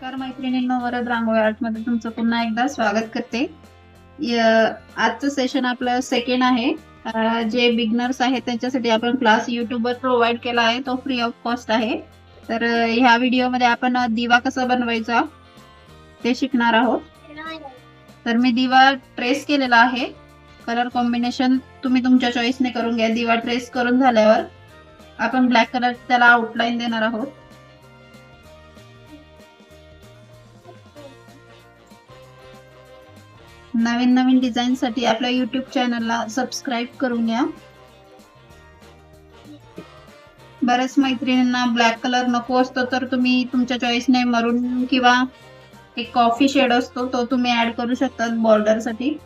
नमस्कार मैत्रिणींनो, वरद रांगोळी आर्टमध्ये तुमचं पुन्हा एकदा स्वागत करते. आजचं सेशन आपलं सेकंड आहे. जे बिगनर्स आहेत त्यांच्यासाठी आपण क्लास युट्यूबवर प्रोव्हाइड केला आहे, तो फ्री ऑफ कॉस्ट आहे. तर ह्या व्हिडिओमध्ये आपण दिवा कसा बनवायचा ते शिकणार आहोत. तर मी दिवा ट्रेस केलेला आहे. कलर कॉम्बिनेशन तुम्ही तुमच्या चॉईसने करून घ्या. दिवा ट्रेस करून झाल्यावर आपण ब्लॅक कलर त्याला आउटलाईन देणार आहोत. नवीन नवीन डिझाईन साठी आपल्या युट्यूब चॅनलला सबस्क्राईब करून घ्या. बऱ्याच मैत्रिणींना ब्लॅक कलर नको असतो, तर तुम्ही तुमच्या चॉईसने मरून किंवा एक कॉफी शेड असतो तो तुम्ही ऍड करू शकता बॉर्डर साठी.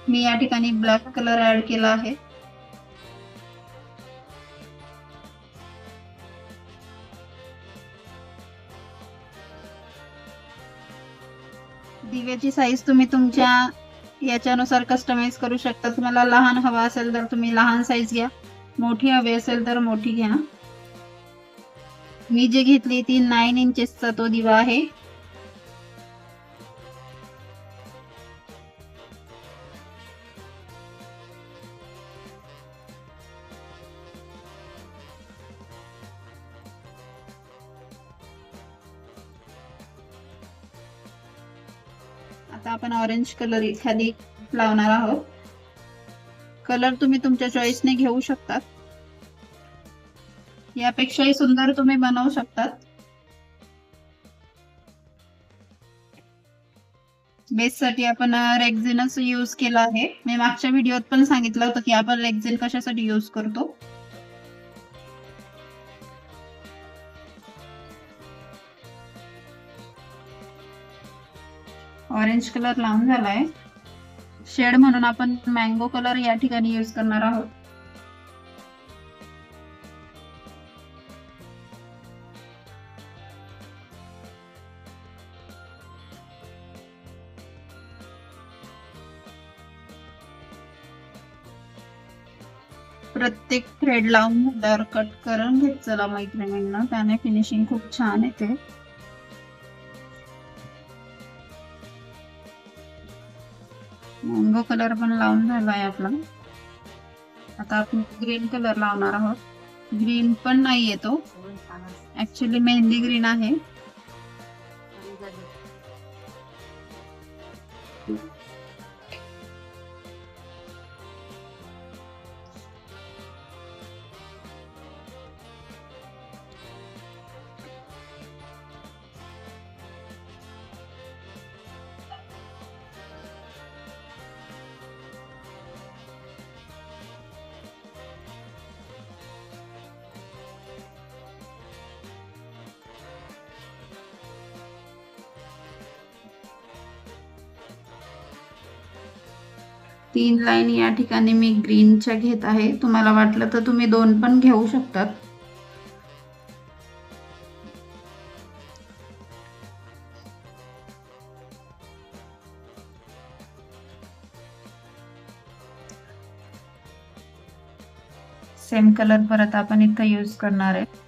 मी या ठिकाणी ब्लॅक कलर ऍड केला आहे. दिव्याची साईज तुम्ही तुमच्या याच्यानुसार कस्टमाइज करू शकता. तुम्हाला लहान हवा असेल तर तुम्ही लहान साईज घ्या, मोठी हवी असेल तर मोठी घ्या. मी जे घेतली ती 9 इंचेसचा तो दिवा आहे. आता आपण ऑरेंज कलर एखादी लावणार आहोत. कलर तुम्ही तुमच्या चॉईसने घेऊ शकतात. यापेक्षाही सुंदर तुम्ही बनवू शकतात. बेस साठी आपण रेक्झिनच यूज केला आहे. मी मागच्या व्हिडिओत पण सांगितलं होतं की आपण रेक्झिन कशासाठी यूज करतो. ऑरेंज कलर लावून झालाय. शेड म्हणून आपण मँगो कलर या ठिकाणी यूज करणार आहोत. प्रत्येक थ्रेड लावून झाल्यावर कट करून घेत चला मैत्रिणींना, त्याने फिनिशिंग खूप छान येते. मँगो कलर पण लावून झालाय आपला. आता आपण ग्रीन कलर लावणार आहोत. ग्रीन पण नाहीये तो, ऍक्च्युली मेहंदी ग्रीन आहे. तीन लाईन या ठिकाणी मी ग्रीनच्या घेत आहे. तुम्हाला वाटलं तर तुम्ही 2 पण घेऊ शकतात. सेम कलर परत आपण इथं यूज करणार आहे.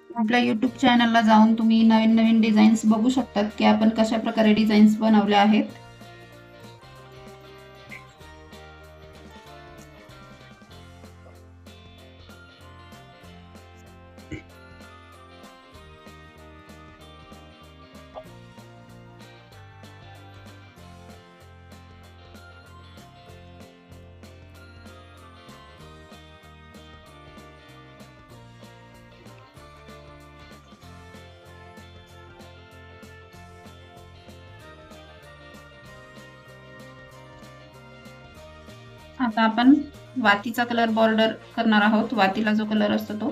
आपल्या युट्यूब चॅनलला जाऊन तुम्ही नवीन नवीन डिझाईन्स बघू शकतात की आपण कशा प्रकारे डिझाईन्स बनवले आहेत. आता आपण वातीचा कलर बॉर्डर करणार आहोत. वातीला जो कलर असतो तो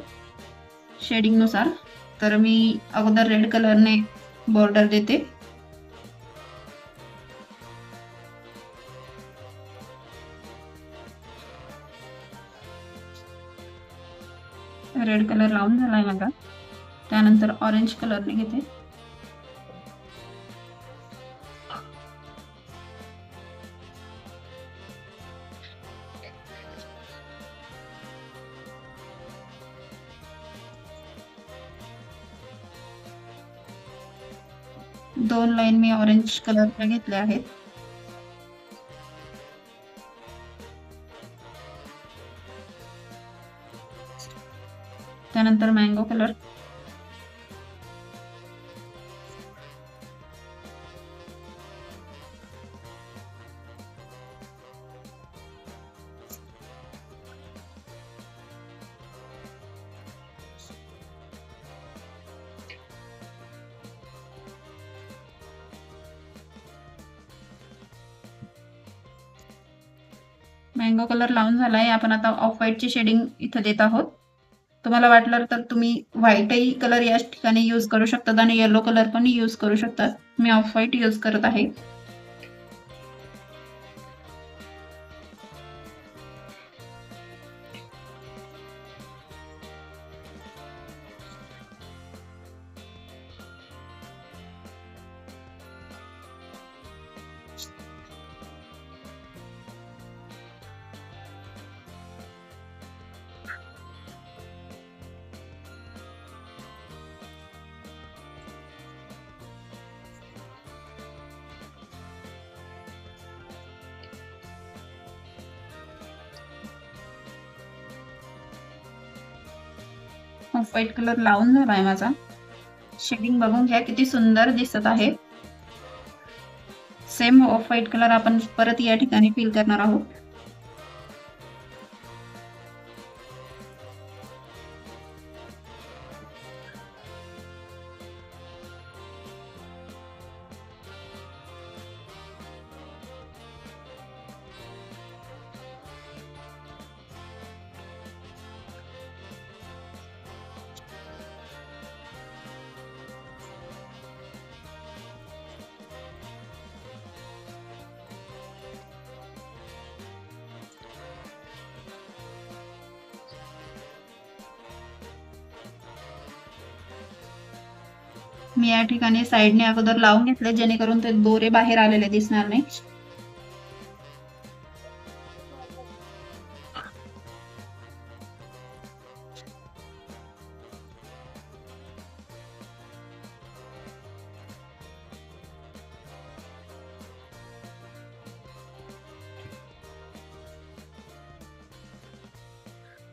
शेडिंग नुसार. तर मी अगोदर रेड कलरने बॉर्डर देते. रेड कलर लावून झालाय माझा. त्यानंतर ऑरेंज कलरने घेते. दोन लाईन मी ऑरेंज कलरच्या घेतल्या आहेत. त्यानंतर मँगो कलर, मँगो कलर लावून झालाय. आपण आता ऑफ व्हाईटची शेडिंग इथं देत आहोत. तुम्हाला वाटलं तर तुम्ही व्हाईटही कलर या ठिकाणी यूज करू शकतात आणि येलो कलर पण यूज करू शकतात. मी ऑफ व्हाईट यूज करत आहे. ऑफ व्हाईट कलर लावून झालाय माझा. शेडिंग बघून घ्या किती सुंदर दिसत आहे. सेम ऑफ व्हाईट कलर आपण परत या ठिकाणी फिल करणार आहोत. मी या ठिकाणी साइडने अगोदर लावून घेतले जेणेकरून ते दोरे बाहेर आलेले दिसणार नाही.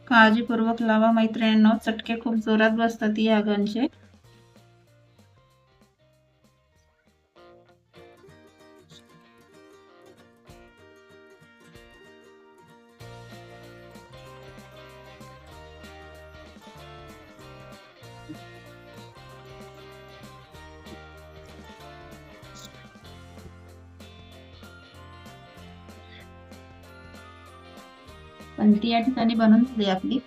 काळजीपूर्वक लावा मैत्रिणींनो, चटके खूप जोरात बसतात या गनचे. पण ती या ठिकाणी बनवून झाली आपली.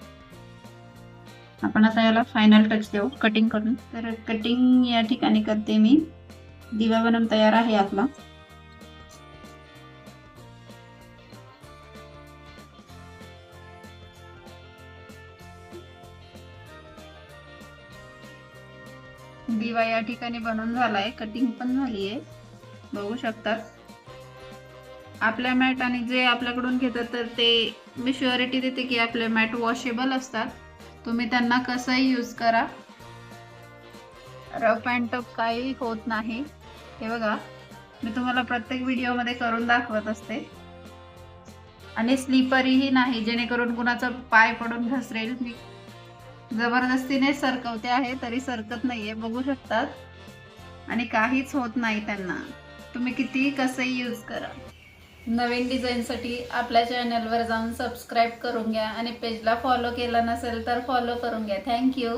आपण आता याला फायनल टच देऊ कटिंग करून. तर कटिंग या ठिकाणी करते मी. दिवा बनवून तयार आहे आपला. दिवा या ठिकाणी बनवून झालाय. कटिंग पण झाली आहे, बघू शकतात. आपल्या मॅट आणि जे आपल्याकडून घेतात तर ते मी शुअरिटी देते की आपले मॅट वॉशेबल असतात. तुम्ही त्यांना कसंही यूज करा, रफ अँड टफ काही होत नाही. हे बघा, मी तुम्हाला प्रत्येक व्हिडिओमध्ये करून दाखवत असते. आणि स्लिपरीही नाही जेणेकरून कुणाचा पाय पडून घसरेल. मी जबरदस्तीने सरकवते आहे तरी सरकत नाहीये, बघू शकतात. आणि काहीच होत नाही त्यांना. तुम्ही कितीही कसंही यूज करा. नवीन डिझाईनसाठी आपल्या चॅनलवर जाऊन सबस्क्राईब करून घ्या आणि पेजला फॉलो केला नसेल तर फॉलो करून घ्या. थँक्यू.